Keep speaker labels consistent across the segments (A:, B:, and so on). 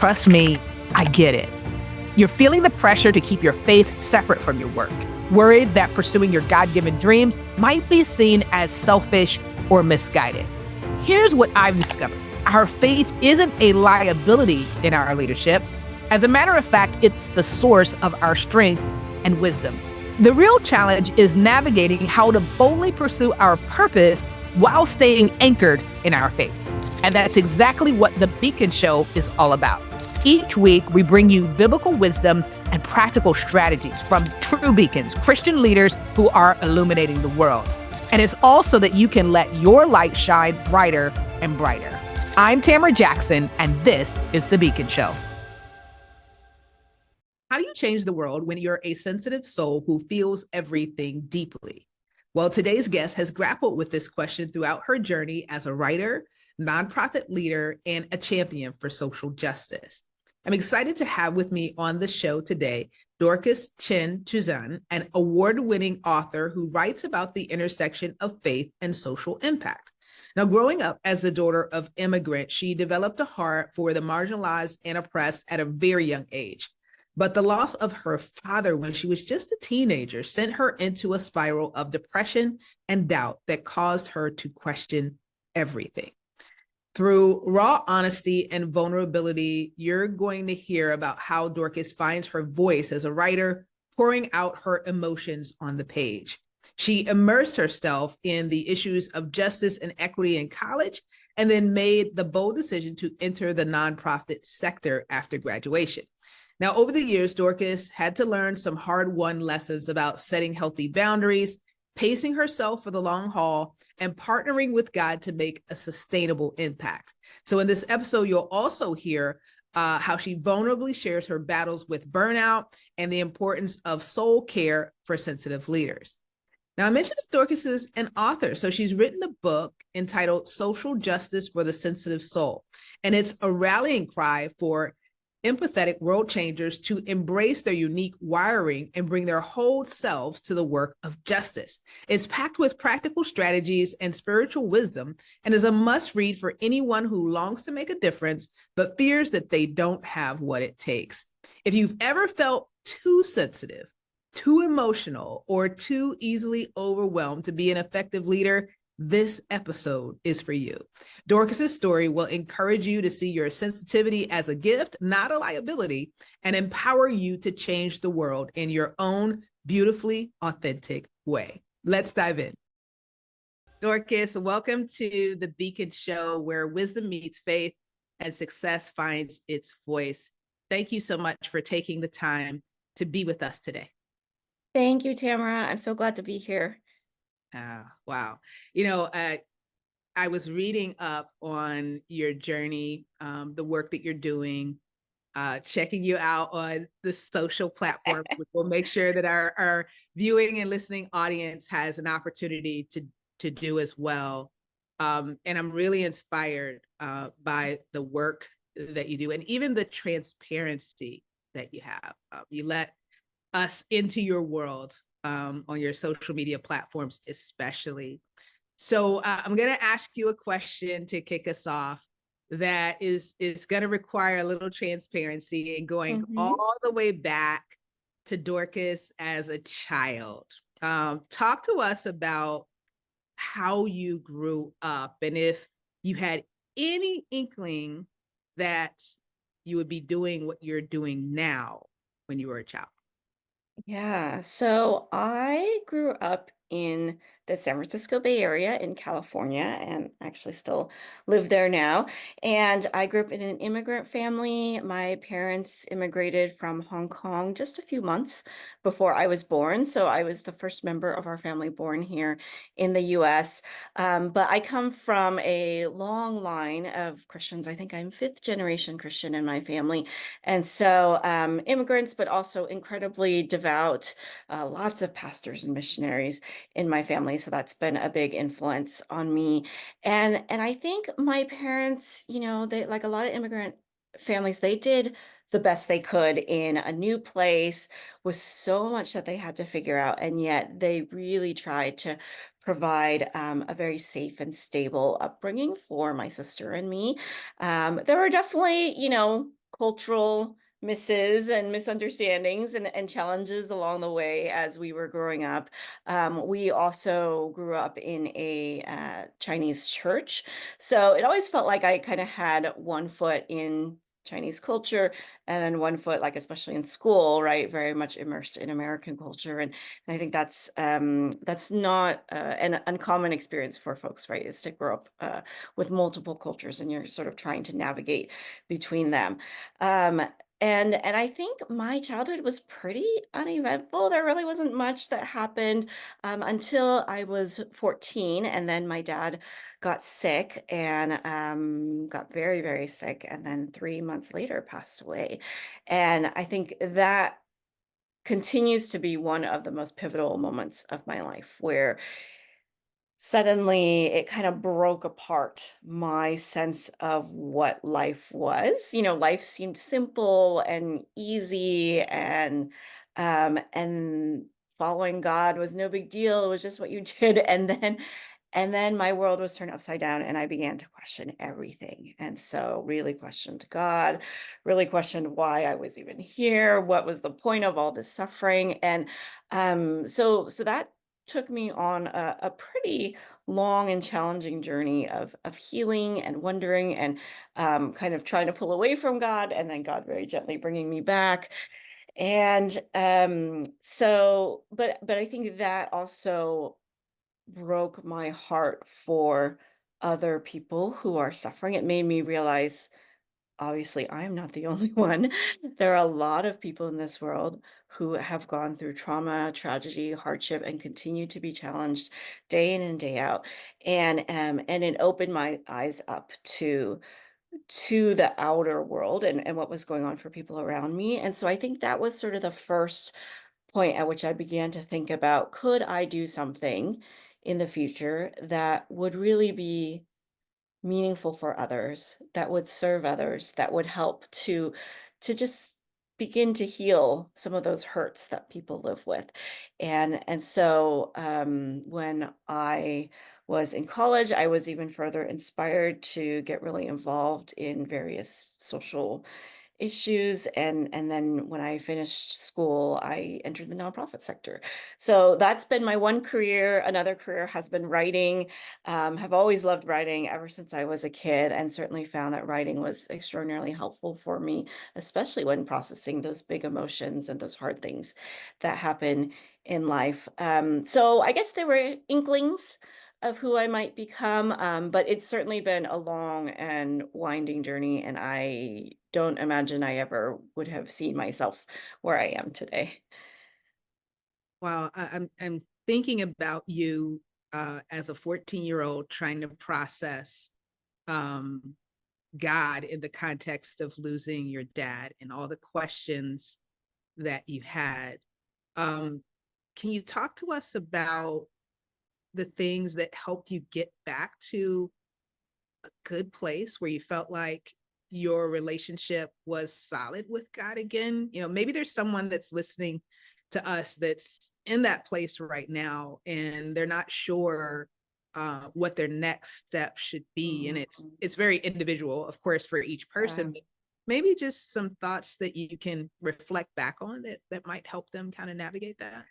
A: trust me, I get it. You're feeling the pressure to keep your faith separate from your work, worried that pursuing your God-given dreams might be seen as selfish or misguided. Here's what I've discovered. Our faith isn't a liability in our leadership. As a matter of fact, it's the source of our strength and wisdom. The real challenge is navigating how to boldly pursue our purpose while staying anchored in our faith. And that's exactly what the Beacon Show is all about. Each week, we bring you biblical wisdom and practical strategies from true beacons, Christian leaders who are illuminating the world. And it's also that you can let your light shine brighter and brighter. I'm Tamara Jackson, and this is The Beacon Show. How do you change the world when you're a sensitive soul who feels everything deeply? Well, today's guest has grappled with this question throughout her journey as a writer, nonprofit leader, and a champion for social justice. I'm excited to have with me on the show today, Dorcas Cheng-Tozun, an award-winning author who writes about the intersection of faith and social impact. Now, growing up as the daughter of immigrants, she developed a heart for the marginalized and oppressed at a very young age. But the loss of her father when she was just a teenager sent her into a spiral of depression and doubt that caused her to question everything. Through raw honesty and vulnerability, you're going to hear about how Dorcas finds her voice as a writer, pouring out her emotions on the page. She immersed herself in the issues of justice and equity in college, and then made the bold decision to enter the nonprofit sector after graduation. Now, over the years, Dorcas had to learn some hard-won lessons about setting healthy boundaries, pacing herself for the long haul, and partnering with God to make a sustainable impact. So in this episode, you'll also hear how she vulnerably shares her battles with burnout and the importance of soul care for sensitive leaders. Now, I mentioned that Dorcas is an author, so she's written a book entitled Social Justice for the Sensitive Soul, and it's a rallying cry for empathetic world changers to embrace their unique wiring and bring their whole selves to the work of justice. It's packed with practical strategies and spiritual wisdom, and is a must read for anyone who longs to make a difference, but fears that they don't have what it takes. If you've ever felt too sensitive, too emotional, or too easily overwhelmed to be an effective leader, this episode is for you. Dorcas's story will encourage you to see your sensitivity as a gift, not a liability, and empower you to change the world in your own beautifully authentic way. Let's dive in. Dorcas, welcome to the Beacon Show, where wisdom meets faith and success finds its voice. Thank you so much for taking the time to be with us today.
B: Thank you, Tamara. I'm so glad to be here.
A: Wow. I was reading up on your journey, the work that you're doing, checking you out on the social platform, which will make sure that our viewing and listening audience has an opportunity to do as well. And I'm really inspired by the work that you do, and even the transparency that you have. You let us into your world on your social media platforms, especially. So I'm going to ask you a question to kick us off that is going to require a little transparency, and going all the way back to Dorcas as a child. Talk to us about how you grew up, and if you had any inkling that you would be doing what you're doing now when you were a child.
B: Yeah, so I grew up in the San Francisco Bay Area in California, and actually still live there now. And I grew up in an immigrant family. My parents immigrated from Hong Kong just a few months before I was born. So I was the first member of our family born here in the US. But I come from a long line of Christians. I think I'm fifth generation Christian in my family. And so immigrants, but also incredibly devout, lots of pastors and missionaries in my family. So that's been a big influence on me. And I think my parents, they, like a lot of immigrant families, they did the best they could in a new place with so much that they had to figure out. And yet they really tried to provide a very safe and stable upbringing for my sister and me. There were definitely, cultural misses and misunderstandings and challenges along the way as we were growing up. We also grew up in a Chinese church. So it always felt like I kind of had one foot in Chinese culture and then one foot, like especially in school, right, very much immersed in American culture. And I think that's not an uncommon experience for folks, right, is to grow up with multiple cultures and you're sort of trying to navigate between them. Um, and I think my childhood was pretty uneventful. There really wasn't much that happened until I was 14, and then my dad got sick and got very, very sick, and then 3 months later passed away. And I think that continues to be one of the most pivotal moments of my life where suddenly it kind of broke apart my sense of what life was. Life seemed simple and easy, and following God was no big deal. It was just what you did. And then my world was turned upside down and I began to question everything. And so really questioned God, really questioned why I was even here, what was the point of all this suffering. And so that took me on a pretty long and challenging journey of healing and wondering and kind of trying to pull away from God, and then God very gently bringing me back. And so, but I think that also broke my heart for other people who are suffering. It made me realize, obviously, I'm not the only one. There are a lot of people in this world who have gone through trauma, tragedy, hardship, and continue to be challenged day in and day out. And it opened my eyes up to the outer world and what was going on for people around me. And so I think that was sort of the first point at which I began to think about, could I do something in the future that would really be meaningful for others, that would serve others, that would help to just begin to heal some of those hurts that people live with. And so when I was in college, I was even further inspired to get really involved in various social issues. And then when I finished school, I entered the nonprofit sector. So that's been my one career. Another career has been writing. Have always loved writing ever since I was a kid, and certainly found that writing was extraordinarily helpful for me, especially when processing those big emotions and those hard things that happen in life. So I guess there were inklings of who I might become. But it's certainly been a long and winding journey, and I don't imagine I ever would have seen myself where I am today.
A: Wow, I'm thinking about you as a 14-year-old trying to process um, God in the context of losing your dad and all the questions that you had. Um, can you talk to us about the things that helped you get back to a good place where you felt like your relationship was solid with God again? Maybe there's someone that's listening to us that's in that place right now and they're not sure what their next step should be. And
B: Mhm.
A: it's very individual, of course, for each
B: Yeah.
A: person, but maybe just some thoughts that you can reflect back on that might help them kind of navigate that.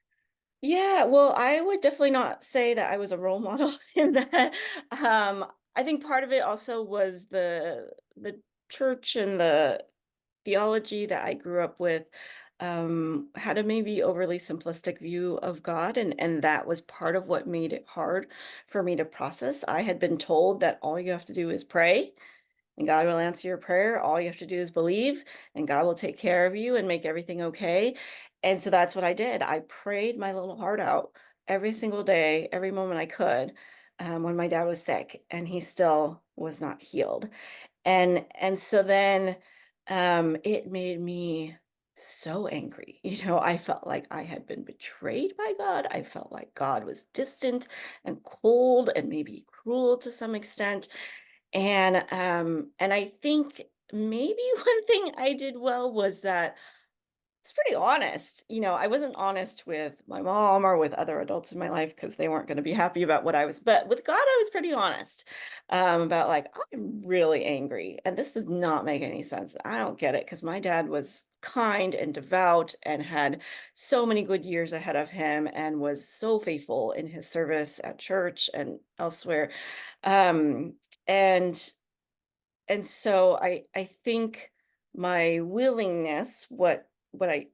B: Yeah, well, I would definitely not say that I was a role model in that. I think part of it also was the church and the theology that I grew up with had a maybe overly simplistic view of God, and that was part of what made it hard for me to process. I had been told that all you have to do is pray, and God will answer your prayer. All you have to do is believe, and God will take care of you and make everything okay. And so that's what I did. I prayed my little heart out every single day, every moment I could, when my dad was sick, and he still was not healed. And so then it made me so angry. I felt like I had been betrayed by God. I felt like God was distant and cold and maybe cruel to some extent. And I think maybe one thing I did well was that was pretty honest. I wasn't honest with my mom or with other adults in my life because they weren't going to be happy about what I was. But with God, I was pretty honest about like, I'm really angry and this does not make any sense. I don't get it because my dad was kind and devout and had so many good years ahead of him and was so faithful in his service at church and elsewhere. Um, and and so I think my willingness, what I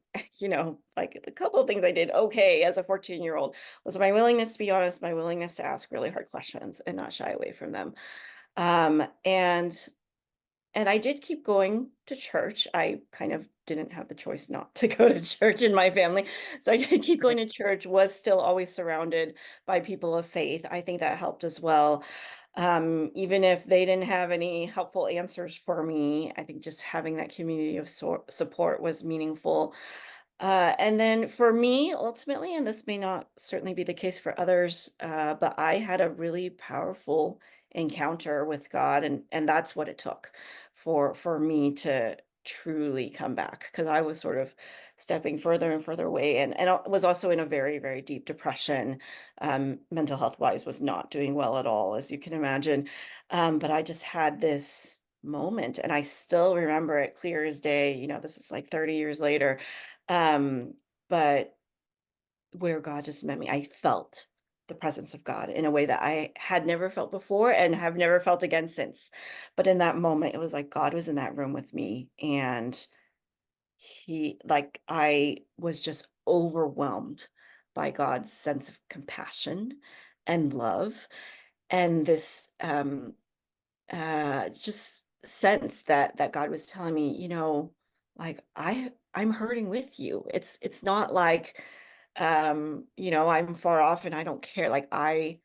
B: like a couple of things I did okay as a 14-year-old was my willingness to be honest, my willingness to ask really hard questions and not shy away from them. Um, and and I did keep going to church. I kind of didn't have the choice not to go to church in my family. So I did keep going to church, was still always surrounded by people of faith. I think that helped as well. Even if they didn't have any helpful answers for me, I think just having that community of support was meaningful. And then for me, ultimately, and this may not certainly be the case for others, but I had a really powerful encounter with God, and that's what it took for me to truly come back because I was sort of stepping further and further away, and I was also in a very very deep depression. Mental health wise, was not doing well at all, as you can imagine. But I just had this moment, and I still remember it clear as day. This is like 30 years later, um, but where God just met me, I felt the presence of God in a way that I had never felt before and have never felt again since. But in that moment, it was like God was in that room with me, and I was just overwhelmed by God's sense of compassion and love, and this just sense that God was telling me, like I'm hurting with you. It's not like I'm far off and I don't care. Like I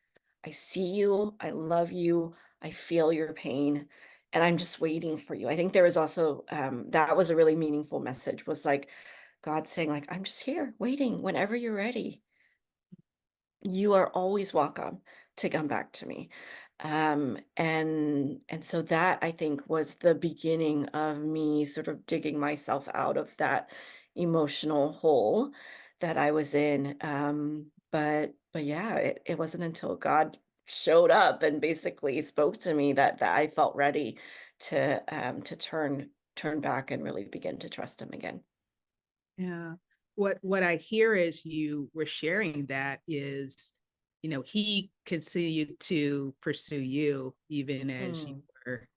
B: see you, I love you, I feel your pain, and I'm just waiting for you. I think there was also that was a really meaningful message, was like God saying, like, I'm just here waiting whenever you're ready. You are always welcome to come back to me. And so that I think was the beginning of me sort of digging myself out of that emotional hole that I was in. But yeah, it wasn't until God showed up and basically spoke to me that I felt ready to turn back and really begin to trust him again.
A: Yeah. What I hear as you were sharing that is, he continued to pursue you even as you
B: Mm,
A: were,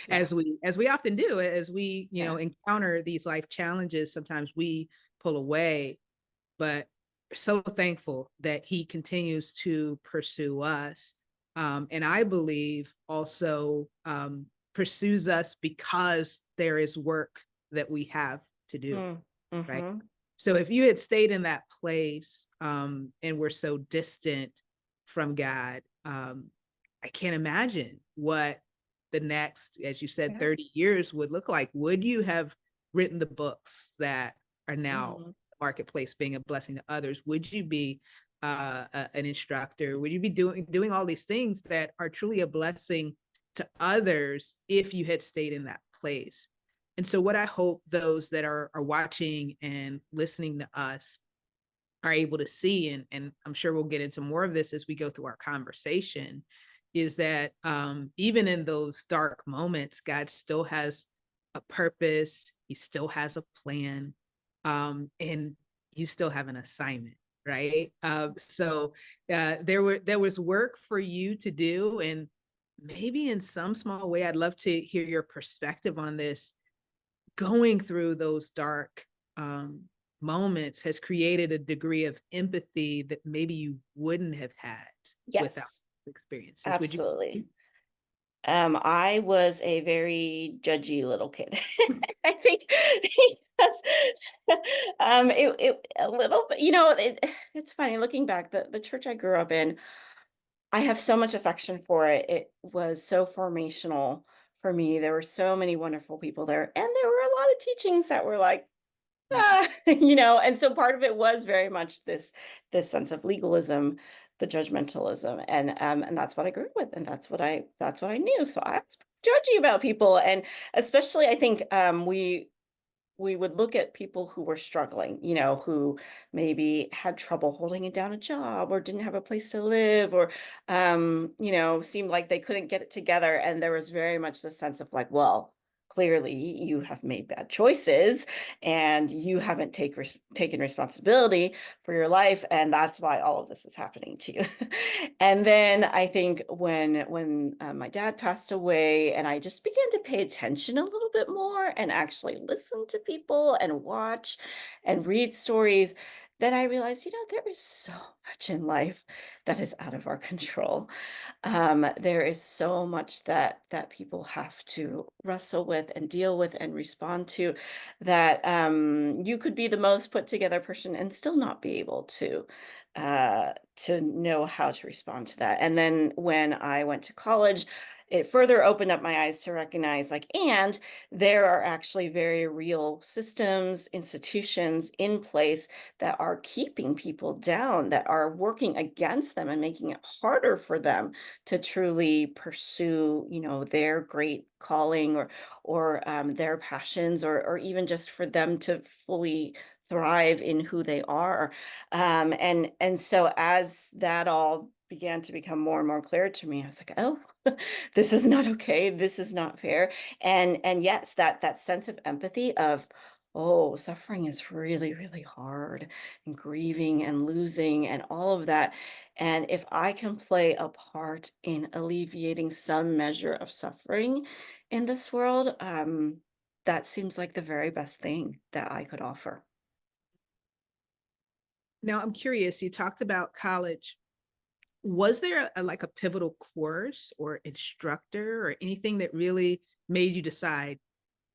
B: yeah,
A: as we often do, as we,
B: yeah.
A: encounter these life challenges, sometimes we pull away, but we're so thankful that he continues to pursue us. And I believe also pursues us because there is work that we have to do,
B: Mm,
A: right?
B: mm-hmm.
A: So if you had stayed in that place and were so distant from God, I can't imagine what the next, as you said,
B: Yeah.
A: 30 years would look like. Would you have written the books that are now
B: Mhm.
A: marketplace, being a blessing to others? Would you be an instructor? Would you be doing all these things that are truly a blessing to others if you had stayed in that place? And so, what I hope those that are watching and listening to us are able to see, and I'm sure we'll get into more of this as we go through our conversation, is that even in those dark moments, God still has a purpose. He still has a plan, and you still have an assignment, right? There was work for you to do, and maybe in some small way, I'd love to hear your perspective on this. Going through those dark um, moments has created a degree of empathy that maybe you wouldn't have had without
B: Yes,
A: experiences. Would you?
B: absolutely. I was a very judgy little kid. I think because it a little bit, it's funny looking back, the church I grew up in, I have so much affection for it. It was so formational for me. There were so many wonderful people there, and there were a lot of teachings that were like, and so part of it was very much this sense of legalism, the judgmentalism, and that's what I grew up with, and that's what I knew. So I was judgy about people, and especially I think we we would look at people who were struggling, who maybe had trouble holding it down a job or didn't have a place to live or, seemed like they couldn't get it together. And there was very much the sense of like, well, clearly you have made bad choices and you haven't taken responsibility for your life. And that's why all of this is happening to you. And then I think when my dad passed away and I just began to pay attention a little bit more and actually listen to people and watch and read stories, then I realized, there is so much in life that is out of our control. There is so much that people have to wrestle with and deal with and respond to that you could be the most put together person and still not be able to know how to respond to that. And then when I went to college, it further opened up my eyes to recognize like, and there are actually very real systems, institutions in place that are keeping people down, that are working against them and making it harder for them to truly pursue, their great calling or their passions, or even just for them to fully thrive in who they are. And so as that all began to become more and more clear to me, I was like, oh, this is not okay. This is not fair. And yes, that sense of empathy of, oh, suffering is really, really hard, and grieving and losing and all of that. And if I can play a part in alleviating some measure of suffering in this world, that seems like the very best thing that I could offer.
A: Now, I'm curious, you talked about college. Was there like a pivotal course or instructor or anything that really made you decide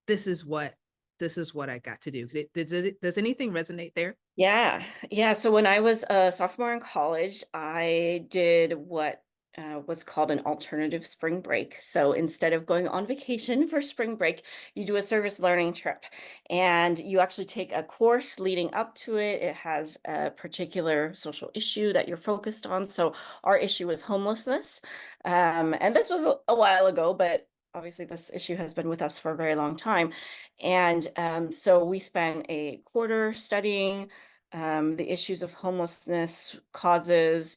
A: this is what this is what I got to do? Does anything resonate there?
B: Yeah. Yeah. So when I was a sophomore in college, I did what was called an alternative spring break. So instead of going on vacation for spring break, you do a service learning trip and you actually take a course leading up to it. It has a particular social issue that you're focused on. So our issue is homelessness. And this was a while ago, but obviously this issue has been with us for a very long time. And so we spent a quarter studying the issues of homelessness causes,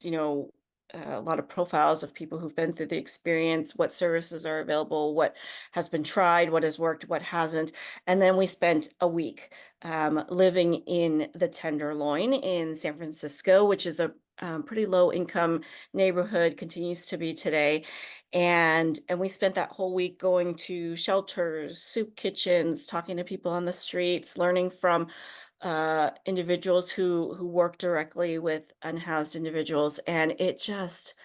B: a lot of profiles of people who've been through the experience, what services are available, what has been tried, what has worked, what hasn't. And then we spent a week living in the Tenderloin in San Francisco, which is a pretty low income neighborhood, continues to be today. And we spent that whole week going to shelters, soup kitchens, talking to people on the streets, learning from individuals who work directly with unhoused individuals, and it just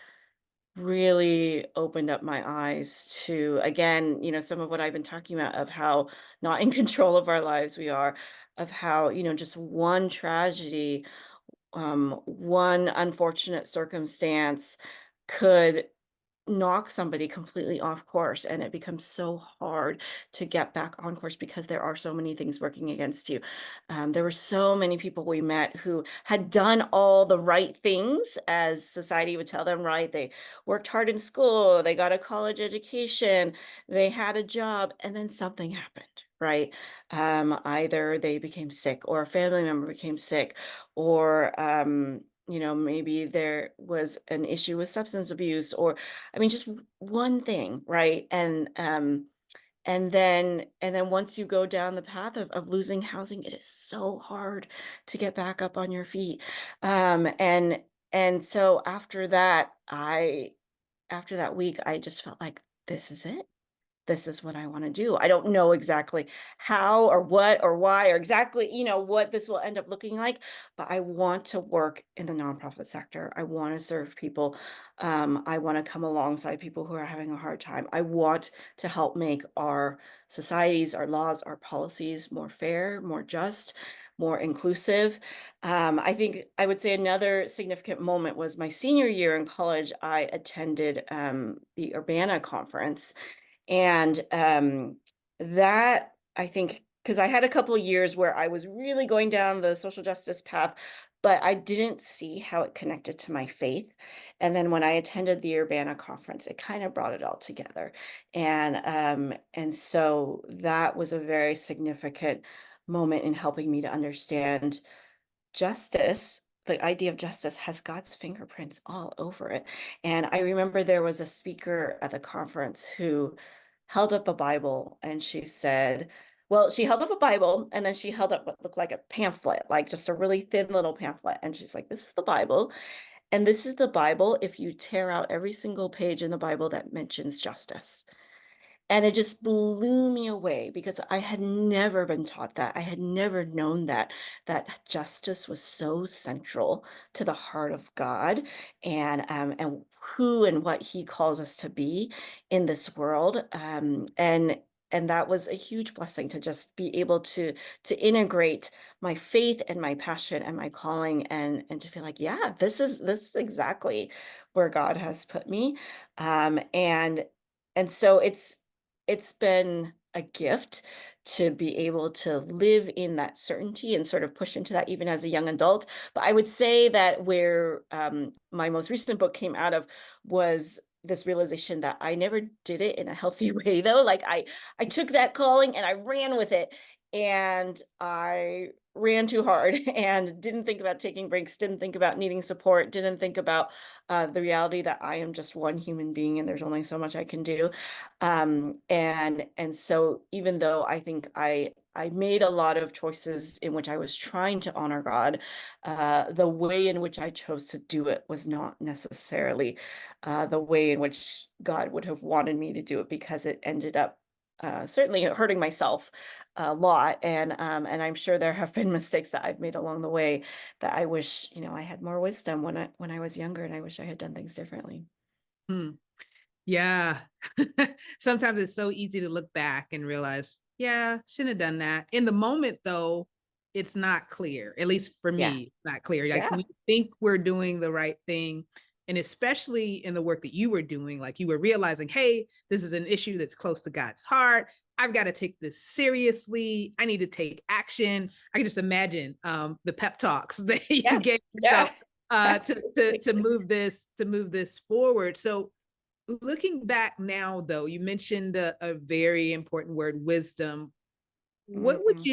B: really opened up my eyes to, again, some of what I've been talking about of how not in control of our lives we are, of how, just one tragedy, one unfortunate circumstance could knock somebody completely off course, and it becomes so hard to get back on course because there are so many things working against you. There were so many people we met who had done all the right things as society would tell them, right? They worked hard in school, they got a college education, they had a job, and then something happened. Right. Either they became sick or a family member became sick, or maybe there was an issue with substance abuse, or I mean, just one thing, right? And then once you go down the path of losing housing, it is so hard to get back up on your feet. And so after that week, I just felt like this is it. This is what I want to do. I don't know exactly how or what or why or exactly, what this will end up looking like, but I want to work in the nonprofit sector. I want to serve people. I want to come alongside people who are having a hard time. I want to help make our societies, our laws, our policies more fair, more just, more inclusive. I think I would say another significant moment was my senior year in college. I attended the Urbana conference, and that I think, because I had a couple of years where I was really going down the social justice path, but I didn't see how it connected to my faith. And then when I attended the Urbana conference, it kind of brought it all together. And so that was a very significant moment in helping me to understand justice. The idea of justice has God's fingerprints all over it. And I remember there was a speaker at the conference who held up a Bible and she said, well, she held up a Bible and then she held up what looked like a pamphlet, like just a really thin little pamphlet. And she's like, this is the Bible. And this is the Bible if you tear out every single page in the Bible that mentions justice. And it just blew me away because I had never been taught that. I had never known that justice was so central to the heart of God and who and what he calls us to be in this world. And that was a huge blessing to just be able to integrate my faith and my passion and my calling and to feel like, yeah, this is exactly where God has put me. And so it's been a gift to be able to live in that certainty and sort of push into that even as a young adult. But I would say that where my most recent book came out of was this realization that I never did it in a healthy way, though. Like I took that calling and I ran with it, and I ran too hard and didn't think about taking breaks, didn't think about needing support, didn't think about the reality that I am just one human being and there's only so much I can do. And so even though I think I made a lot of choices in which I was trying to honor God, the way in which I chose to do it was not necessarily the way in which God would have wanted me to do it, because it ended up certainly hurting myself a lot. And I'm sure there have been mistakes that I've made along the way that I wish, I had more wisdom when I was younger, and I wish I had done things differently.
A: Hmm. Yeah. Sometimes it's so easy to look back and realize, yeah, shouldn't have done that. In the moment, though, it's not clear. At least for
B: Yeah.
A: me, not clear. Like
B: Yeah.
A: we think we're doing the right thing. And especially in the work that you were doing, like you were realizing, hey, this is an issue that's close to God's heart. I've got to take this seriously. I need to take action. I can just imagine the pep talks that you
B: Yeah.
A: gave
B: Yeah.
A: yourself
B: Absolutely.
A: to move this forward. So looking back now, though, you mentioned a very important word, wisdom.
B: Mhm.
A: What would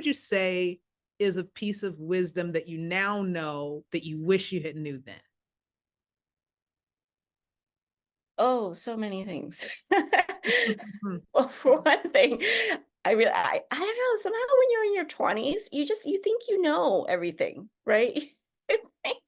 A: you say is a piece of wisdom that you now know that you wish you had knew then?
B: Oh, so many things.
A: Mhm.
B: Well, for one thing, I don't know, somehow when you're in your 20s, you think you know everything, right?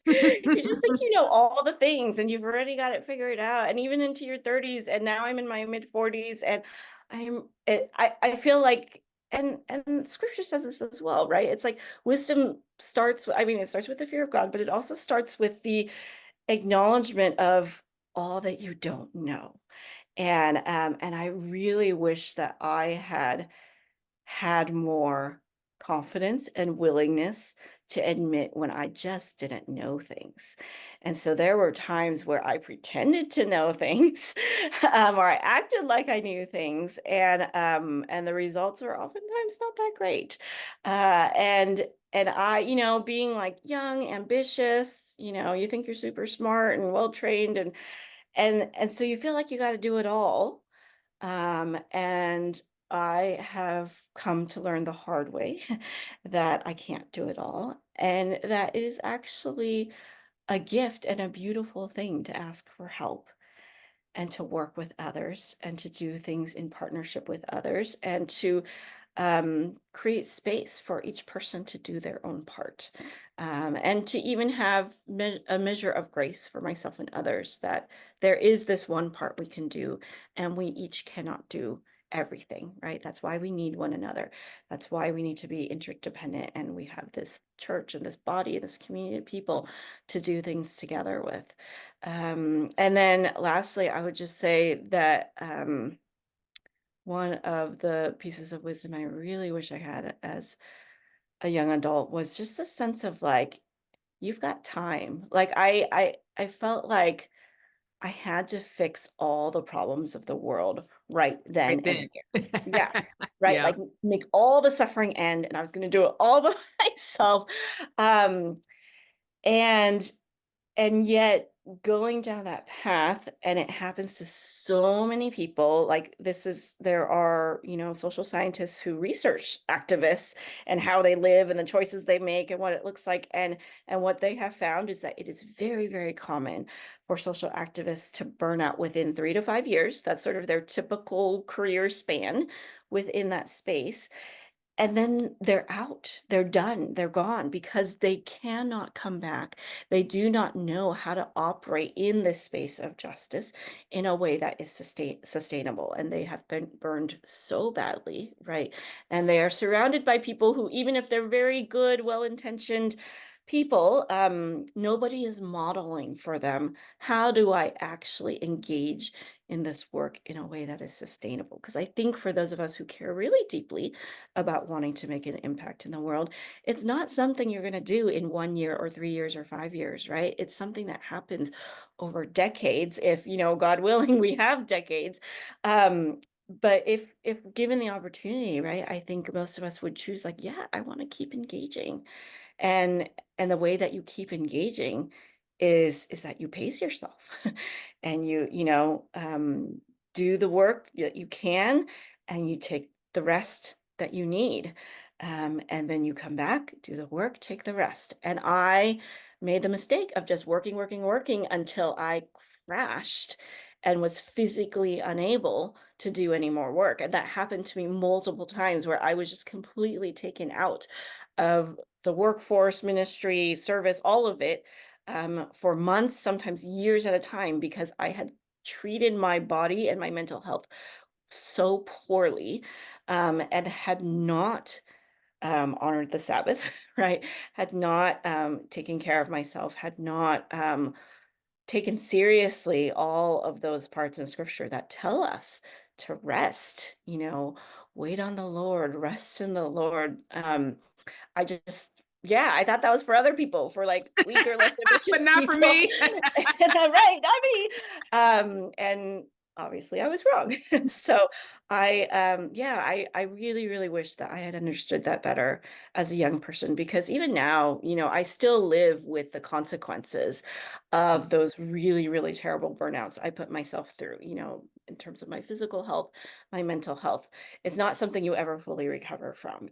B: You just think you know all the things and you've already got it figured out, and even into your 30s, and now I'm in my mid-40s, and I feel like, and scripture says this as well, right? It's like wisdom starts with, I mean, it starts with the fear of God, but it also starts with the acknowledgement of all that you don't know. And I really wish that I had more confidence and willingness to admit when I just didn't know things. And so there were times where I pretended to know things, or I acted like I knew things, and the results are oftentimes not that great. And I, being like young, ambitious, you think you're super smart and well trained, and so you feel like you got to do it all. And I have come to learn the hard way that I can't do it all, and that it is actually a gift and a beautiful thing to ask for help and to work with others and to do things in partnership with others and to create space for each person to do their own part, and to even have a measure of grace for myself and others, that there is this one part we can do and we each cannot do everything, right? That's why we need one another. That's why we need to be interdependent, and we have this church and this body, this community of people to do things together with. And then lastly, I would just say that one of the pieces of wisdom I really wish I had as a young adult was just a sense of like, you've got time. Like I felt like I had to fix all the problems of the world right then
A: Right
B: and
A: then.
B: there. Yeah. Right.
A: Yeah.
B: Like make all the suffering end, and I was going to do it all by myself. Um, and and yet going down that path, and it happens to so many people. Like, there are, social scientists who research activists and how they live and the choices they make and what it looks like. And what they have found is that it is very, very common for social activists to burn out within 3 to 5 years. That's sort of their typical career span within that space. And then they're out, they're done, they're gone because they cannot come back. They do not know how to operate in this space of justice in a way that is sustainable. And they have been burned so badly, right? And they are surrounded by people who, even if they're very good, well-intentioned people, nobody is modeling for them. How do I actually engage in this work in a way that is sustainable? Because I think for those of us who care really deeply about wanting to make an impact in the world, it's not something you're going to do in 1 year or 3 years or 5 years, right? It's something that happens over decades. If, God willing, we have decades. But if given the opportunity, right, I think most of us would choose, like, yeah, I want to keep engaging. And the way that you keep engaging is that you pace yourself and do the work that you can, and you take the rest that you need. And then you come back, do the work, take the rest. And I made the mistake of just working, working, working until I crashed and was physically unable to do any more work. And that happened to me multiple times, where I was just completely taken out of the workforce, ministry, service, all of it, for months, sometimes years at a time, because I had treated my body and my mental health so poorly, and had not honored the Sabbath, right? Had not taken care of myself, had not taken seriously all of those parts in scripture that tell us to rest, wait on the Lord, rest in the Lord. I just, yeah, I thought that was for other people, for like weaker, less
A: But
B: ambitious
A: not for
B: people.
A: me.
B: And right, not me. And obviously I was wrong. So yeah, I really, really wish that I had understood that better as a young person, because even now, I still live with the consequences of those really, really terrible burnouts I put myself through, in terms of my physical health, my mental health. It's not something you ever fully recover from.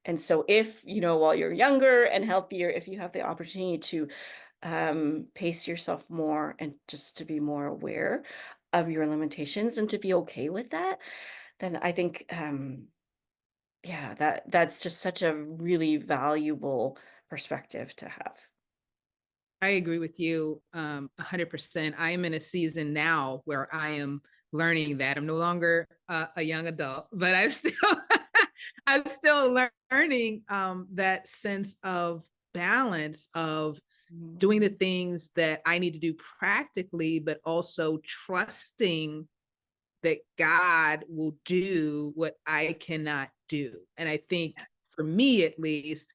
B: And so if, while you're younger and healthier, if you have the opportunity to pace yourself more and just to be more aware of your limitations and to be okay with that, then I think, yeah, that's just such a really valuable perspective to have.
A: I agree with you 100%. I am in a season now where I am learning that I'm no longer a young adult, but I'm still I'm still learning that sense of balance of
B: Mhm.
A: doing the things that I need to do practically, but also trusting that God will do what I cannot do. And I think for me, at least,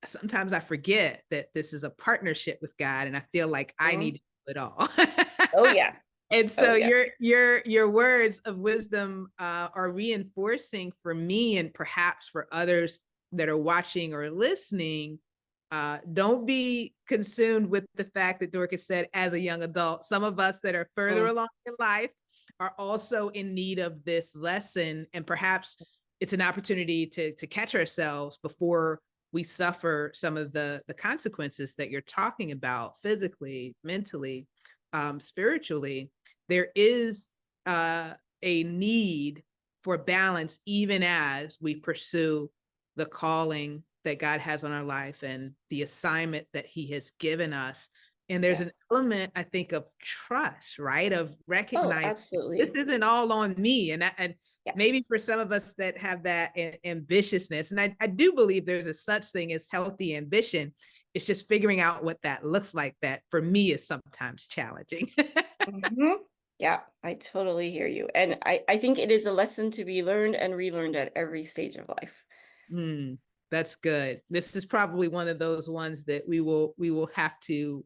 A: sometimes I forget that this is a partnership with God, and I feel like I need
B: Mhm.
A: to do it all.
B: Oh yeah.
A: And
B: Oh
A: so
B: yeah.
A: your words of wisdom are reinforcing for me, and perhaps for others that are watching or listening. Don't be consumed with the fact that Dorcas said, as a young adult, some of us that are further
B: Mm.
A: along in life are also in need of this lesson, and perhaps it's an opportunity to catch ourselves before we suffer some of the consequences that you're talking about, physically, mentally, spiritually. There is a need for balance, even as we pursue the calling that God has on our life and the assignment that He has given us. And there's an
B: Yes.
A: element, I think, of trust, right? Of
B: Oh,
A: recognizing this
B: absolutely.
A: isn't all on me. And
B: Yeah.
A: maybe for some of us that have that ambitiousness, and I do believe there's a such thing as healthy ambition. It's just figuring out what that looks like. That for me is sometimes challenging.
B: Mhm. Yeah, I totally hear you. And I think it is a lesson to be learned and relearned at every stage of life.
A: Mm, that's good. This is probably one of those ones that we will have to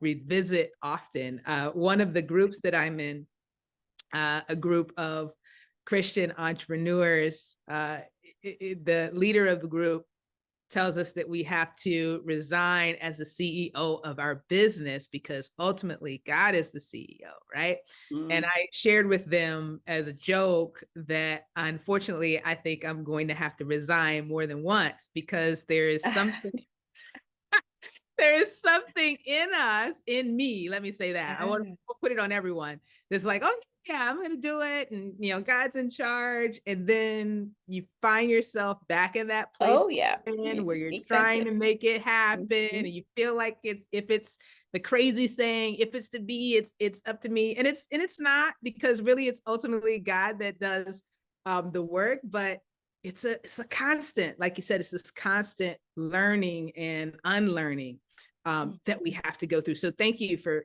A: revisit often. One of the groups that I'm in, a group of Christian entrepreneurs, the leader of the group tells us that we have to resign as the CEO of our business because ultimately God is the CEO, right? And
B: Mm.
A: I shared with them as a joke that unfortunately, I think I'm going to have to resign more than once because there is something in us, in me, let me say that. I want
B: Yeah.
A: to put it on everyone. That's like, oh yeah, I'm gonna do it. And God's in charge. And then you find yourself back in that place
B: Oh, yeah. You
A: again where you're
B: sneak back
A: trying
B: in.
A: to make it happen. And
B: Mhm.
A: you feel like it's if it's the crazy saying, if it's to be, it's up to me. And it's not, because really it's ultimately God that does the work, but it's a constant, like you said, it's this constant learning and unlearning that we
B: Mhm.
A: have to go through. So thank you for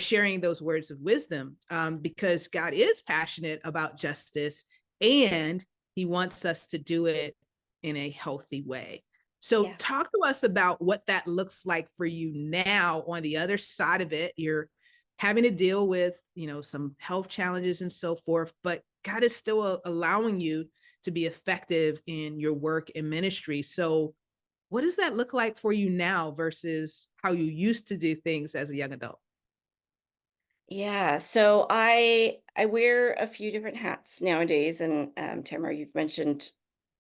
A: sharing those words of wisdom, because God is passionate about justice and He wants us to do it in a healthy way. So
B: Yeah.
A: talk to us about what that looks like for you now on the other side of it. You're having to deal with some health challenges and so forth, but God is still allowing you to be effective in your work and ministry. So what does that look like for you now versus how you used to do things as a young adult?
B: Yeah, so I wear a few different hats nowadays, and Tamara, you've mentioned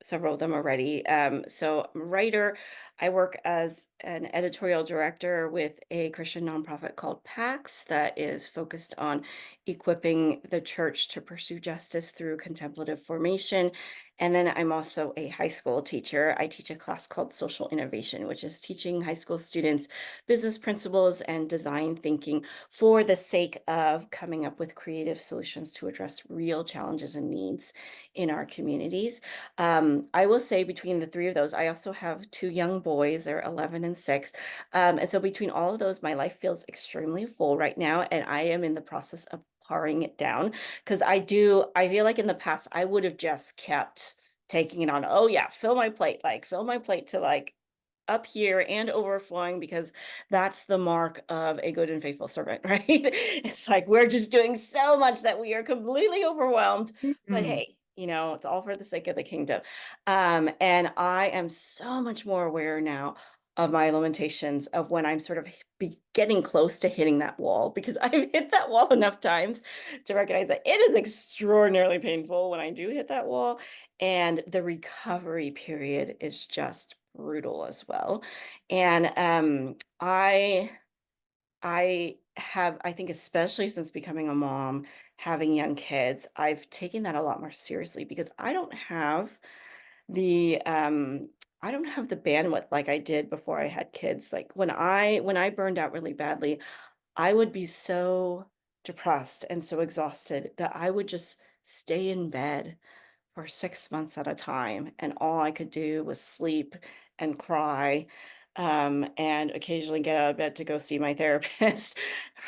B: several of them already. So I'm a writer. I work as an editorial director with a Christian nonprofit called PAX that is focused on equipping the church to pursue justice through contemplative formation. And then I'm also a high school teacher. I teach a class called Social Innovation, which is teaching high school students business principles and design thinking for the sake of coming up with creative solutions to address real challenges and needs in our communities. I will say between the three of those, I also have two young boys, they're 11 and 6. And so between all of those, my life feels extremely full right now. And I am in the process of paring it down because I feel like in the past, I would have just kept taking it on. Oh, yeah, fill my plate to like up here and overflowing because that's the mark of a good and faithful servant, right? It's like we're just doing so much that we are completely overwhelmed. But
A: Mm.
B: hey, it's all for the sake of the kingdom. And I am so much more aware now of my limitations of when I'm sort of getting close to hitting that wall because I've hit that wall enough times to recognize that it is extraordinarily painful when I do hit that wall. And the recovery period is just brutal as well. And I have, I think, especially since becoming a mom, having young kids, I've taken that a lot more seriously because the I don't have the bandwidth like I did before I had kids. Like when I burned out really badly, I would be so depressed and so exhausted that I would just stay in bed for 6 months at a time, and all I could do was sleep and cry, and occasionally get out of bed to go see my therapist,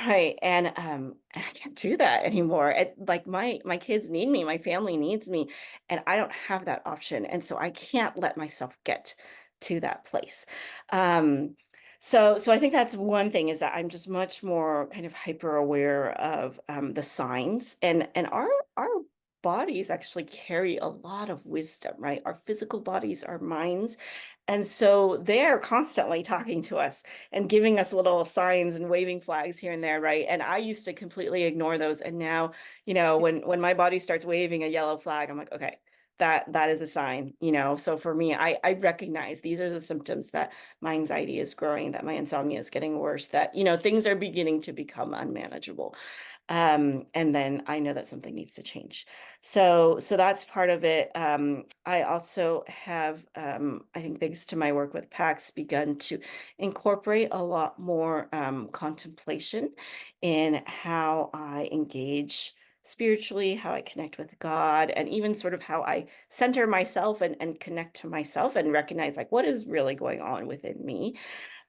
B: right? And I can't do that anymore. Like, my kids need me, my family needs me, and I don't have that option, and so I can't let myself get to that place. So I think that's one thing is that I'm just much more kind of hyper aware of, the signs, and our bodies actually carry a lot of wisdom, right? Our physical bodies, our minds. And so they're constantly talking to us and giving us little signs and waving flags here and there, right? And I used to completely ignore those. And now, when my body starts waving a yellow flag, I'm like, okay, that is a sign. So for me, I recognize these are the symptoms that my anxiety is growing, that my insomnia is getting worse, that, things are beginning to become unmanageable. And then I know that something needs to change. So that's part of it. I also have, I think thanks to my work with PAX, begun to incorporate a lot more contemplation in how I engage spiritually, how I connect with God, and even sort of how I center myself and connect to myself and recognize like what is really going on within me.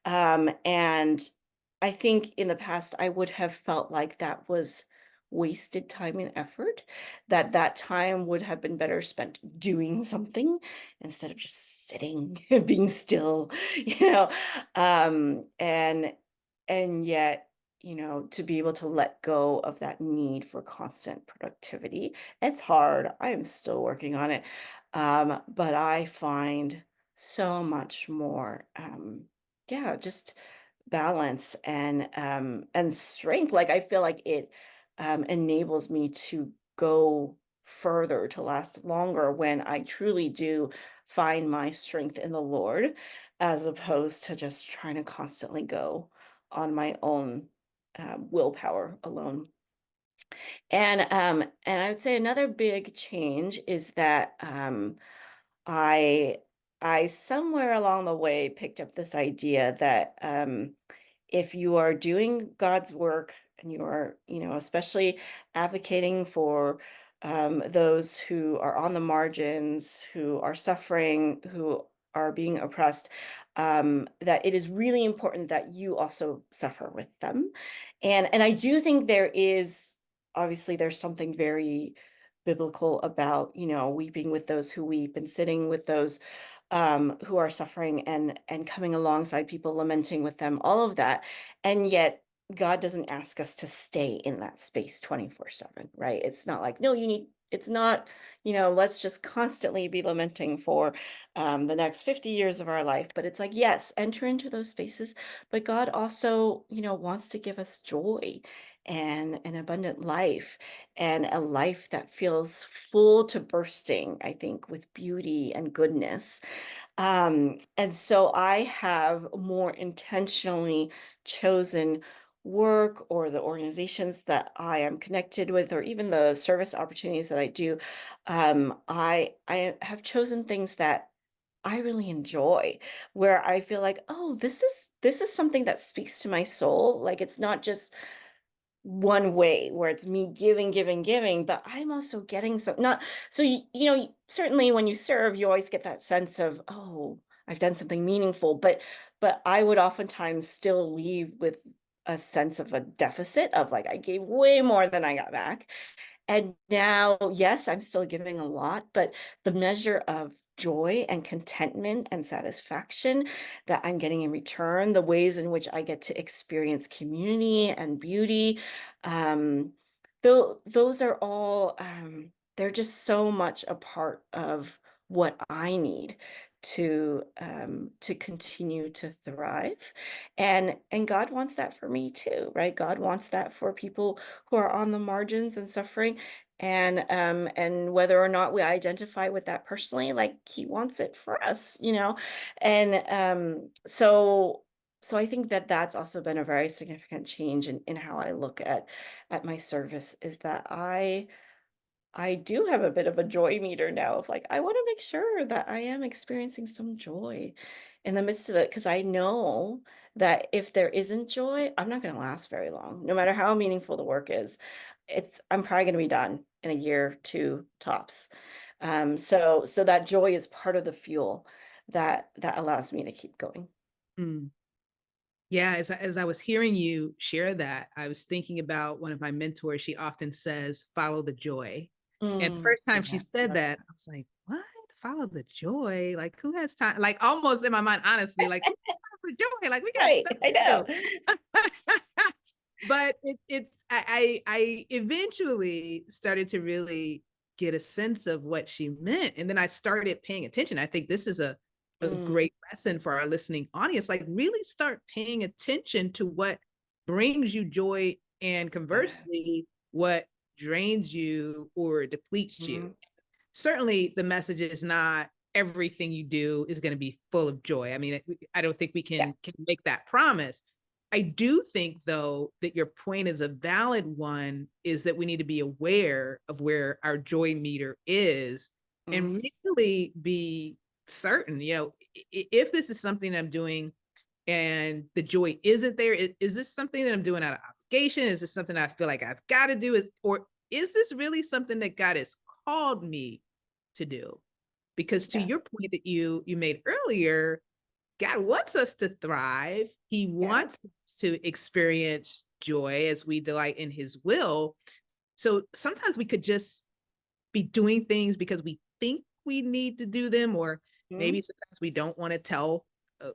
B: And I think in the past, I would have felt like that was wasted time and effort, that that time would have been better spent doing something instead of just sitting, being still, you know. And yet, to be able to let go of that need for constant productivity, it's hard. I am still working on it. But I find so much more, yeah, just balance and strength. Like I feel like it enables me to go further, to last longer when I truly do find my strength in the Lord, as opposed to just trying to constantly go on my own willpower alone. And I would say another big change is that I I somewhere along the way picked up this idea that if you are doing God's work and you are, especially advocating for those who are on the margins, who are suffering, who are being oppressed, that it is really important that you also suffer with them. And I do think there is, obviously there's something very biblical about, weeping with those who weep and sitting with those who are suffering, and coming alongside people, lamenting with them, all of that. And yet God doesn't ask us to stay in that space 24/7, right? It's not like, no, it's not, let's just constantly be lamenting for the next 50 years of our life. But it's like, yes, enter into those spaces. But God also, wants to give us joy and an abundant life, and a life that feels full to bursting, I think, with beauty and goodness. And so I have more intentionally chosen work, or the organizations that I am connected with, or even the service opportunities that I do. I have chosen things that I really enjoy, where I feel like, oh, this is something that speaks to my soul. Like it's not just one way where it's me giving, giving, giving, but I'm also getting some, not so certainly when you serve, you always get that sense of, oh, I've done something meaningful, but I would oftentimes still leave with a sense of a deficit of like I gave way more than I got back. And now, yes, I'm still giving a lot, but the measure of joy and contentment and satisfaction that I'm getting in return, the ways in which I get to experience community and beauty, um, though those are all they're just so much a part of what I need to continue to thrive. And God wants that for me too, right? God wants that for people who are on the margins and suffering. And whether or not we identify with that personally, like he wants it for us, and so I think that that's also been a very significant change in how I look at my service, is that I do have a bit of a joy meter now of like, I want to make sure that I am experiencing some joy in the midst of it. Because I know that if there isn't joy, I'm not going to last very long, no matter how meaningful the work is. I'm probably going to be done in a year, two tops. So that joy is part of the fuel that allows me to keep going.
A: Mm. Yeah, as I was hearing you share that, I was thinking about one of my mentors. She often says, follow the joy. And the first time she
B: Yeah.
A: said that, I was like, what? Follow the joy? Like, who has time? Like, almost in my mind, honestly, like, who has time for joy? Like, we got
B: Right.
A: stuff
B: I
A: to
B: know.
A: do. But I eventually started to really get a sense of what she meant. And then I started paying attention. I think this is a
B: Mm,
A: great lesson for our listening audience. Like, really start paying attention to what brings you joy, and
B: yeah.
A: conversely, what drains you or depletes you.
B: Mhm.
A: Certainly, the message is not everything you do is going to be full of joy. I mean, I don't think we
B: Yeah.
A: can make that promise. I do think, though, that your point is a valid one, is that we need to be aware of where our joy meter is, and
B: Mhm.
A: really be certain, if this is something I'm doing and the joy isn't there, is this something that I'm doing out of obligation? Is this something I feel like I've got to do? Or is this really something that God has called me to do? Because to
B: Yeah.
A: your point that you made earlier, God wants us to thrive. He
B: Yeah.
A: wants us to experience joy as we delight in his will. So sometimes we could just be doing things because we think we need to do them, or maybe
B: Mhm.
A: sometimes we don't want to tell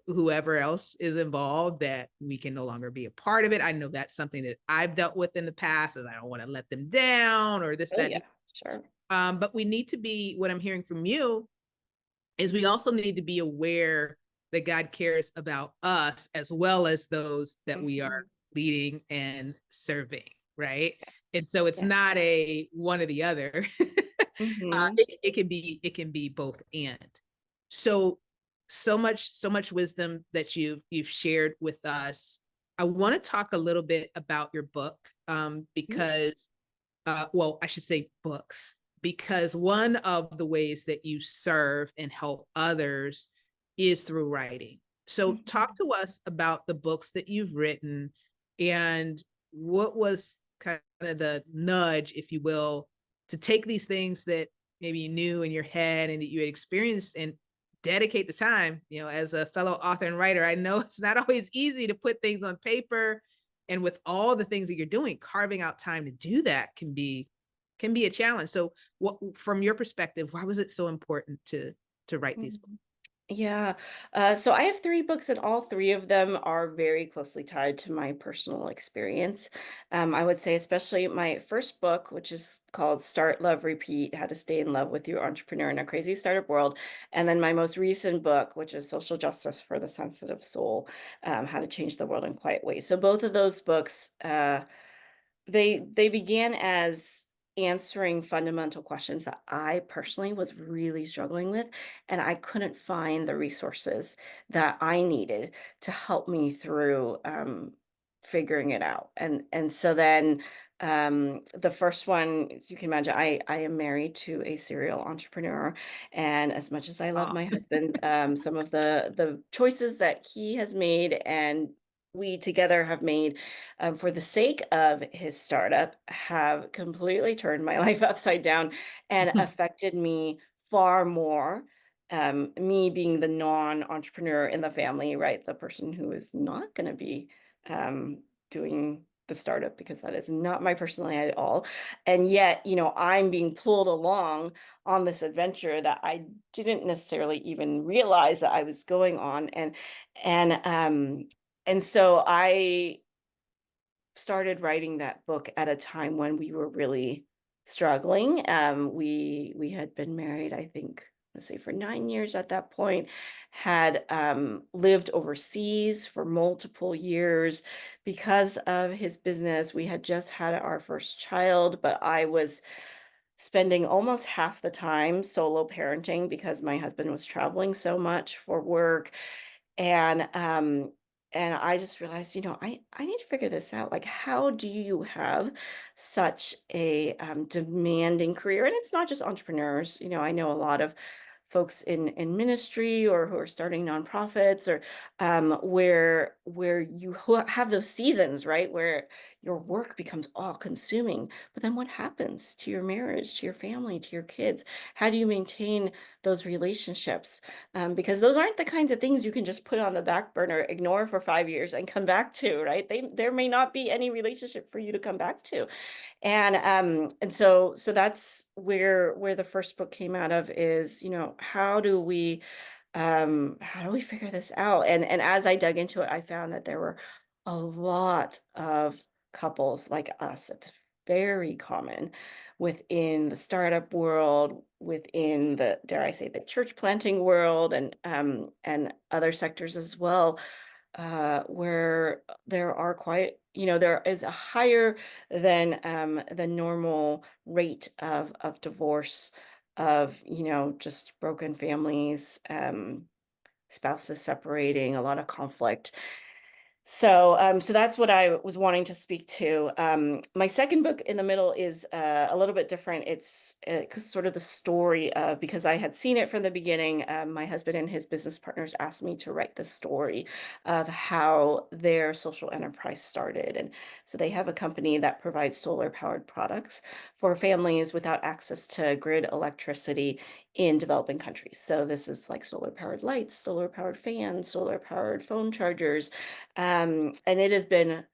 A: whoever else is involved that we can no longer be a part of it. I know that's something that I've dealt with in the past, as I don't want to let them down or this,
B: Oh,
A: that.
B: yeah. Sure.
A: But we need to be, what I'm hearing from you, is we also need to be aware that God cares about us as well as those that we are
B: Mhm.
A: leading and serving, right?
B: Yes.
A: And so it's
B: Yeah.
A: not a one or the other.
B: Mhm.
A: It can be both and. So so much wisdom that you've shared with us. I want to talk a little bit about your book,
B: Mhm.
A: because well, I should say books, because one of the ways that you serve and help others is through writing. So, talk
B: Mhm.
A: to us about the books that you've written and what was kind of the nudge, if you will, to take these things that maybe you knew in your head and that you had experienced and dedicate the time. As a fellow author and writer, I know it's not always easy to put things on paper, and with all the things that you're doing, carving out time to do that can be a challenge. So what, from your perspective, why was it so important to write these books?
B: Mhm. Yeah. So I have three books, and all three of them are very closely tied to my personal experience. I would say, especially my first book, which is called Start, Love, Repeat: How to Stay in Love with Your Entrepreneur in a Crazy Startup World. And then my most recent book, which is Social Justice for the Sensitive Soul: How to Change the World in Quiet Ways. So both of those books, they began as answering fundamental questions that I personally was really struggling with, and I couldn't find the resources that I needed to help me through figuring it out. And so then the first one, as you can imagine, I am married to a serial entrepreneur, and as much as I love
A: Oh.
B: my husband, some of the choices that he has made and we together have made, for the sake of his startup, have completely turned my life upside down and affected me far more. Me being the non-entrepreneur in the family, right? The person who is not going to be doing the startup, because that is not my personality at all. And yet, I'm being pulled along on this adventure that I didn't necessarily even realize that I was going on. And and so I started writing that book at a time when we were really struggling. We had been married, I think, let's say for 9 years at that point, had lived overseas for multiple years because of his business. We had just had our first child, but I was spending almost half the time solo parenting because my husband was traveling so much for work. And I just realized, I need to figure this out. Like, how do you have such a demanding career? And it's not just entrepreneurs. I know a lot of folks in ministry or who are starting nonprofits, or where you have those seasons, right, where your work becomes all consuming. But then what happens to your marriage, to your family, to your kids? How do you maintain those relationships? Because those aren't the kinds of things you can just put on the back burner, ignore for 5 years, and come back to, right? There may not be any relationship for you to come back to. And so that's where the first book came out of, is, how do we figure this out? And as I dug into it, I found that there were a lot of couples like us. It's very common within the startup world, within the, dare I say, the church planting world, and other sectors as well, where there are quite, there is a higher than normal rate of divorce, of, just broken families, spouses separating, a lot of conflict. So that's what I was wanting to speak to. My second book in the middle is a little bit different. It's sort of the story of, because I had seen it from the beginning. My husband and his business partners asked me to write the story of how their social enterprise started. And so they have a company that provides solar powered products for families without access to grid electricity in developing countries. So this is like solar powered lights, solar powered fans, solar powered phone chargers, and it has been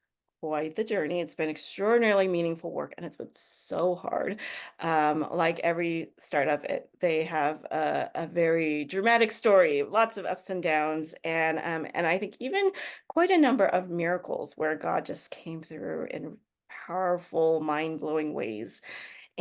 B: quite the journey. It's been extraordinarily meaningful work, and it's been so hard. Like every startup, they have a very dramatic story, lots of ups and downs, and I think even quite a number of miracles where God just came through in powerful, mind blowing ways.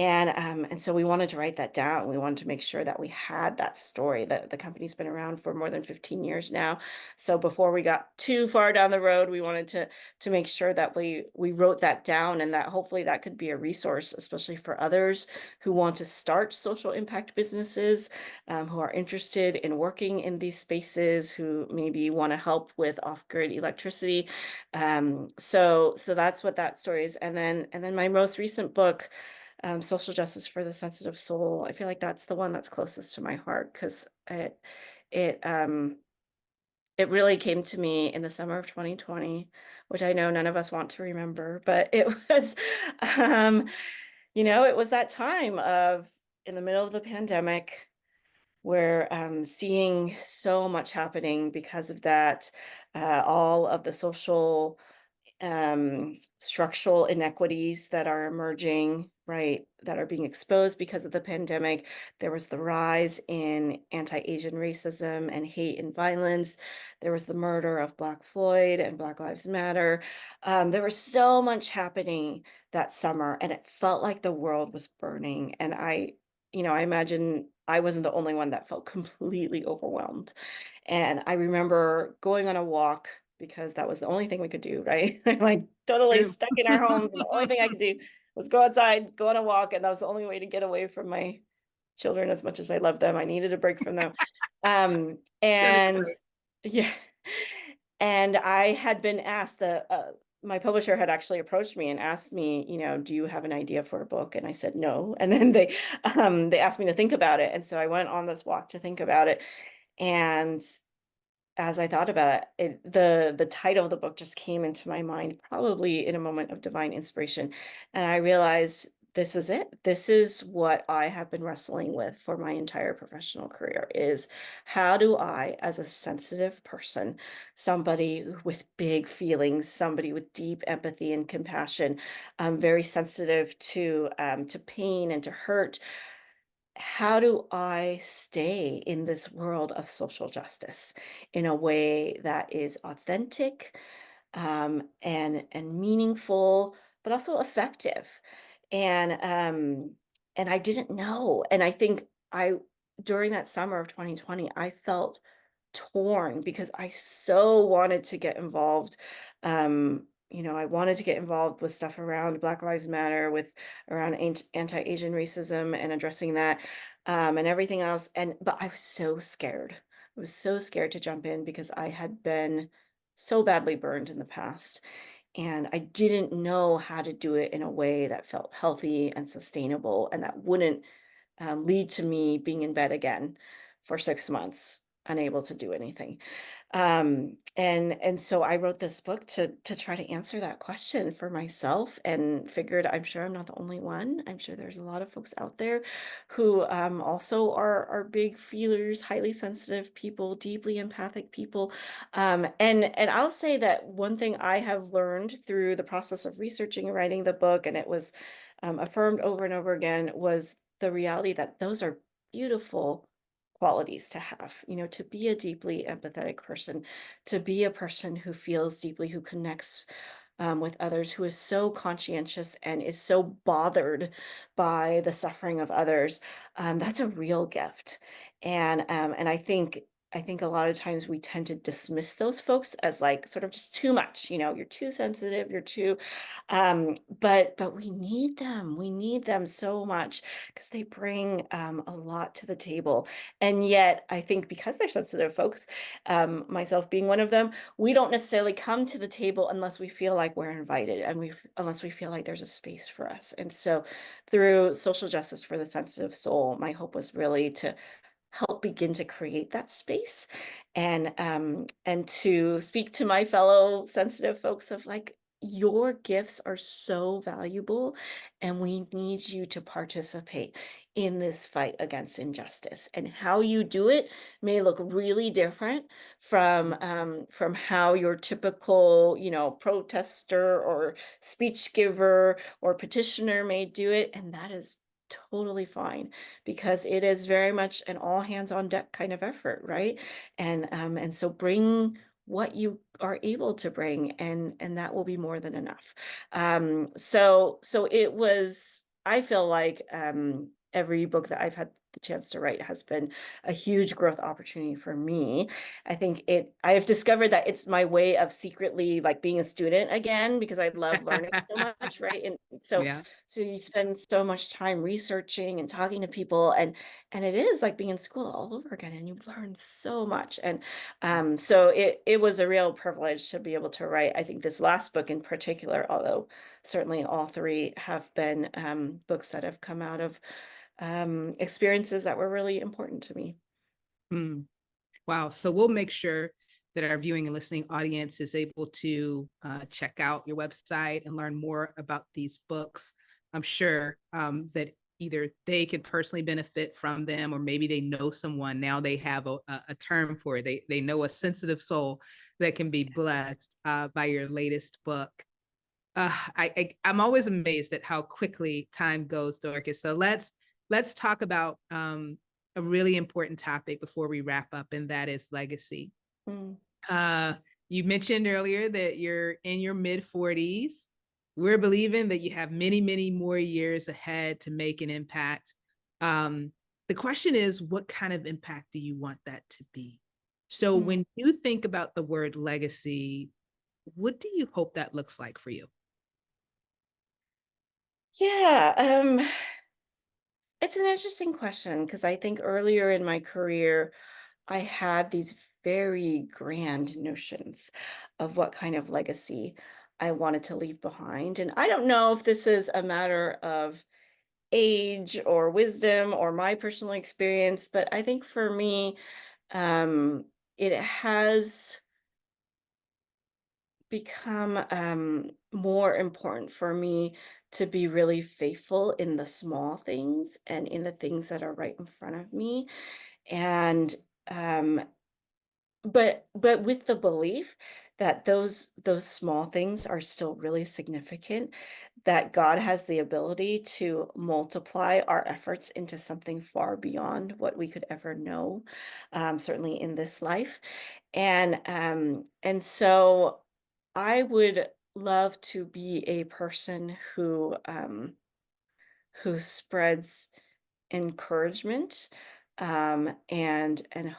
B: And so we wanted to write that down. We wanted to make sure that we had that story. That the company's been around for more than 15 years now. So before we got too far down the road, we wanted to make sure that we wrote that down, and that hopefully that could be a resource, especially for others who want to start social impact businesses, who are interested in working in these spaces, who maybe want to help with off-grid electricity. So that's what that story is. And then my most recent book, Social Justice for the Sensitive Soul. I feel like that's the one that's closest to my heart, because it it really came to me in the summer of 2020, which I know none of us want to remember, but it was, um, it was that time of in the middle of the pandemic where seeing so much happening because of that, all of the social structural inequities that are emerging, right, that are being exposed because of the pandemic. There was the rise in anti-Asian racism and hate and violence. There was the murder of Black Floyd and Black Lives Matter. There was so much happening that summer, and it felt like the world was burning. And I imagine I wasn't the only one that felt completely overwhelmed. And I remember going on a walk because that was the only thing we could do, right? Like totally
A: True.
B: stuck in our homes, and the only thing I could do was go outside, go on a walk, and that was the only way to get away from my children. As much as I love them, I needed a break from them.
A: That is
B: And
A: great.
B: yeah, and I had been asked, my publisher had actually approached me and asked me, do you have an idea for a book? And I said no. And then they asked me to think about it, and so I went on this walk to think about it. And as I thought about it, the title of the book just came into my mind, probably in a moment of divine inspiration. And I realized this is it. This is what I have been wrestling with for my entire professional career, is how do I, as a sensitive person, somebody with big feelings, somebody with deep empathy and compassion, very sensitive to pain and to hurt, how do I stay in this world of social justice in a way that is authentic, and meaningful, but also effective? And um, and I didn't know, and I think I during that summer of 2020, I felt torn because I so wanted to get involved. I wanted to get involved with stuff around Black Lives Matter, with around anti-Asian racism and addressing that, and everything else. But I was so scared. I was so scared to jump in because I had been so badly burned in the past. And I didn't know how to do it in a way that felt healthy and sustainable, and that wouldn't lead to me being in bed again for 6 months, unable to do anything. And so I wrote this book to try to answer that question for myself, and figured I'm sure I'm not the only one. I'm sure there's a lot of folks out there who also are big feelers, highly sensitive people, deeply empathic people. And I'll say that one thing I have learned through the process of researching and writing the book, and it was affirmed over and over again, was the reality that those are beautiful qualities to have, to be a deeply empathetic person, to be a person who feels deeply, who connects with others, who is so conscientious and is so bothered by the suffering of others. That's a real gift. And I think a lot of times we tend to dismiss those folks as like sort of just too much. You're too sensitive, you're too but we need them. We need them so much because they bring a lot to the table. And yet, I think because they're sensitive folks, myself being one of them, we don't necessarily come to the table unless we feel like we're invited, and unless we feel like there's a space for us. And so, through Social Justice for the Sensitive Soul, my hope was really to help begin to create that space, and to speak to my fellow sensitive folks of like, your gifts are so valuable, and we need you to participate in this fight against injustice. And how you do it may look really different from how your typical, protester or speech giver or petitioner may do it, and that is totally fine, because it is very much an all hands on deck kind of effort, right? And so bring what you are able to bring, and that will be more than enough. So it was, I feel like every book that I've had the chance to write has been a huge growth opportunity for me. I have discovered that it's my way of secretly like being a student again, because I love learning so much, right? And
A: Yeah.
B: so you spend so much time researching and talking to people, and it is like being in school all over again, and you learn so much. And so it was a real privilege to be able to write, I think, this last book in particular, although certainly all three have been books that have come out of experiences that were really important to me.
A: Mm. Wow. So we'll make sure that our viewing and listening audience is able to check out your website and learn more about these books. I'm sure that either they can personally benefit from them, or maybe they know someone. Now they have a term for it. They know a sensitive soul that can be blessed by your latest book. I'm always amazed at how quickly time goes, Dorcas. So let's talk about a really important topic before we wrap up, and that is legacy.
B: Mm.
A: Uh, you mentioned earlier that you're in your mid 40s. We're believing that you have many, many more years ahead to make an impact. Um, the question is, what kind of impact do you want that to be? So
B: Mm.
A: when you think about the word legacy, what do you hope that looks like for you?
B: Yeah, it's an interesting question, because I think earlier in my career, I had these very grand notions of what kind of legacy I wanted to leave behind. And I don't know if this is a matter of age or wisdom or my personal experience, but I think for me, it has become more important for me to be really faithful in the small things and in the things that are right in front of me. And um, but with the belief that those small things are still really significant, that God has the ability to multiply our efforts into something far beyond what we could ever know, certainly in this life. And so I would love to be a person who spreads encouragement and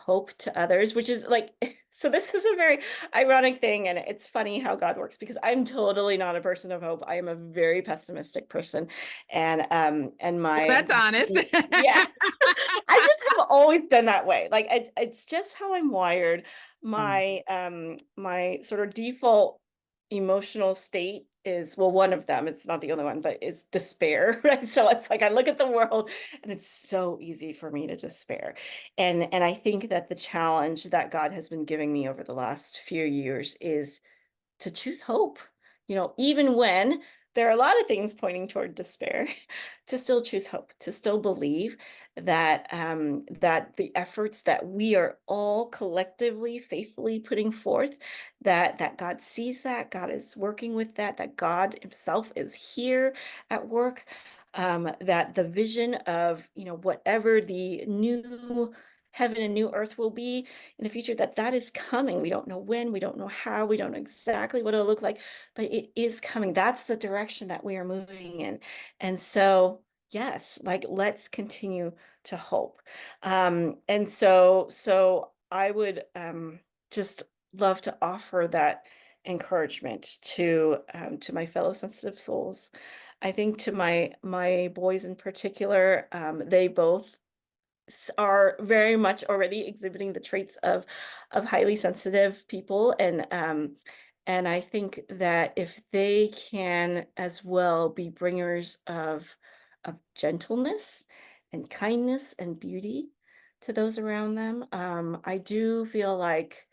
B: hope to others, which is like so this is a very ironic thing, and it's funny how God works, because I'm totally not a person of hope. I am a very pessimistic person, and
A: Well,
B: my
A: that's honest.
B: yeah, I just have always been that way. Like it's just how I'm wired.
A: Mm.
B: My sort of default emotional state is, well, one of them, it's not the only one, but is despair, right? So it's like I look at the world and it's so easy for me to despair. And I think that the challenge that God has been giving me over the last few years is to choose hope, even when there are a lot of things pointing toward despair, to still choose hope, to still believe that the efforts that we are all collectively, faithfully putting forth, that God sees, that God is working with, that God Himself is here at work, that the vision of whatever the new heaven and new earth will be in the future, that is coming. We don't know when, we don't know how, we don't know exactly what it'll look like, but it is coming. That's the direction that we are moving in. And so, yes, like let's continue to hope. And so I would just love to offer that encouragement to my fellow sensitive souls. I think to my boys in particular, they both are very much already exhibiting the traits of highly sensitive people, and I think that if they can as well be bringers of gentleness and kindness and beauty to those around them, I do feel like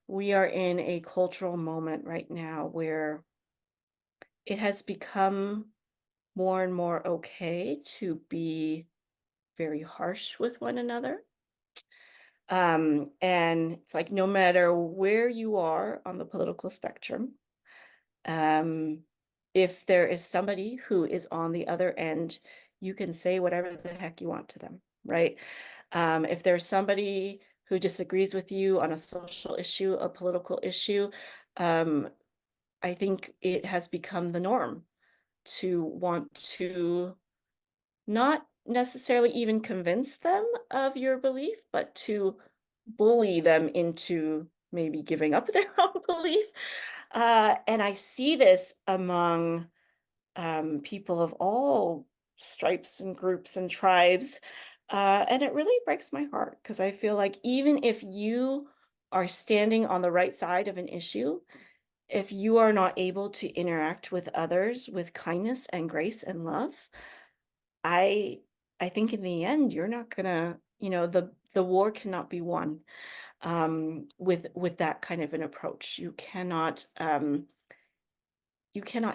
B: we are in a cultural moment right now where it has become more and more okay to be very harsh with one another. And it's like no matter where you are on the political spectrum, um, if there is somebody who is on the other end, you can say whatever the heck you want to them, right? If there's somebody who disagrees with you on a social issue, a political issue, um, I think it has become the norm to want to not necessarily even convince them of your belief, but to bully them into maybe giving up their own belief. And I see this among people of all stripes and groups and tribes. And it really breaks my heart because I feel like even if you are standing on the right side of an issue, if you are not able to interact with others with kindness and grace and love, I I think in the end you're not gonna, the war cannot be won with that kind of an approach. You cannot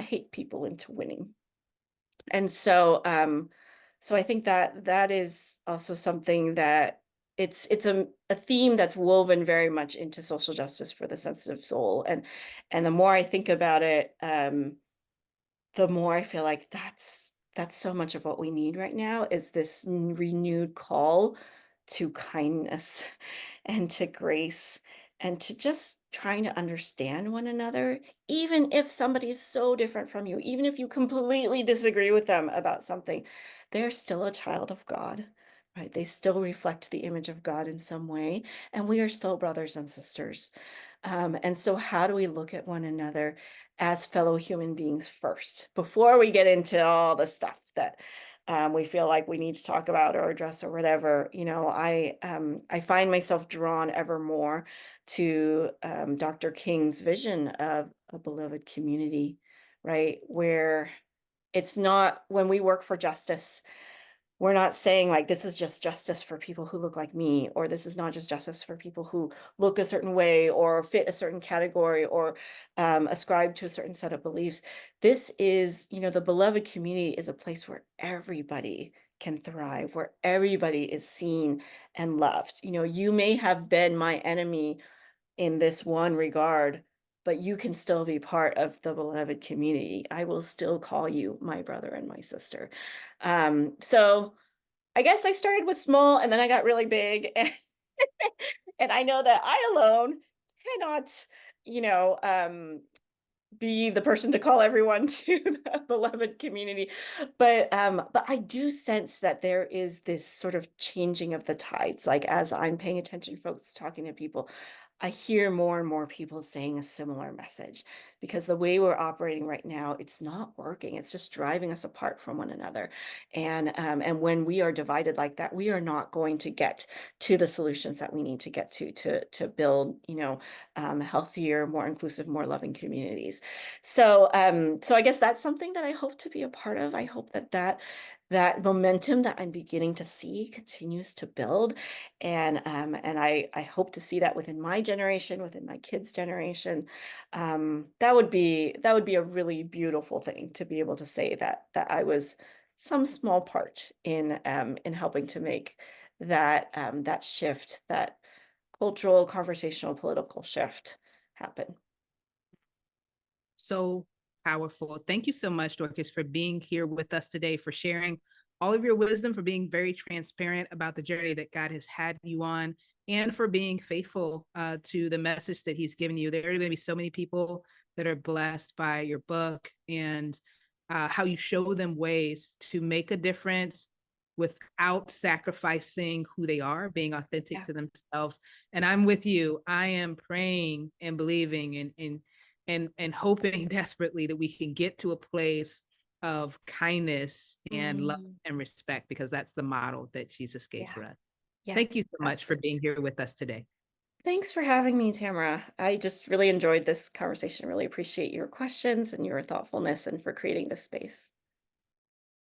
B: hate people into winning. And so I think that that is also something that it's a theme that's woven very much into social justice for the sensitive soul. And the more I think about it, the more I feel like that's so much of what we need right now is this renewed call to kindness and to grace and to just trying to understand one another, even if somebody is so different from you, even if you completely disagree with them about something, they're still a child of God, right? They still reflect the image of God in some way, and we are still brothers and sisters. And so, how do we look at one another as fellow human beings first before we get into all the stuff that we feel like we need to talk about or address or whatever? I find myself drawn ever more to Dr. King's vision of a beloved community, right? Where it's not when we work for justice, we're not saying like this is just justice for people who look like me, or this is not just justice for people who look a certain way or fit a certain category or ascribe to a certain set of beliefs. This is, the beloved community is a place where everybody can thrive, where everybody is seen and loved. You may have been my enemy in this one regard, but you can still be part of the beloved community. I will still call you my brother and my sister. So I guess I started with small and then I got really big. And I know that I alone cannot, you know, um, be the person to call everyone to the beloved community. But I do sense that there is this sort of changing of the tides. Like as I'm paying attention, folks talking to people, I hear more and more people saying a similar message because the way we're operating right now, it's not working. It's just driving us apart from one another. And when we are divided like that, we are not going to get to the solutions that we need to get to build, healthier, more inclusive, more loving communities. So I guess that's something that I hope to be a part of. I hope that momentum that I'm beginning to see continues to build, and I hope to see that within my generation, within my kids' generation. That would be a really beautiful thing to be able to say that I was some small part in helping to make that shift, that cultural, conversational, political shift happen.
A: So powerful. Thank you so much, Dorcas, for being here with us today, for sharing all of your wisdom, for being very transparent about the journey that God has had you on, and for being faithful to the message that He's given you. There are going to be so many people that are blessed by your book and how you show them ways to make a difference without sacrificing who they are, being authentic
B: Yeah.
A: to themselves. And I'm with you. I am praying and believing and hoping desperately that we can get to a place of kindness and love
B: Mm,
A: and respect, because that's the model that Jesus gave
B: yeah.
A: for us.
B: Yeah.
A: Thank you so much for
B: Absolutely.
A: being here with us today.
B: Thanks for having me, Tamara. I just really enjoyed this conversation. Really appreciate your questions and your thoughtfulness and for creating this space.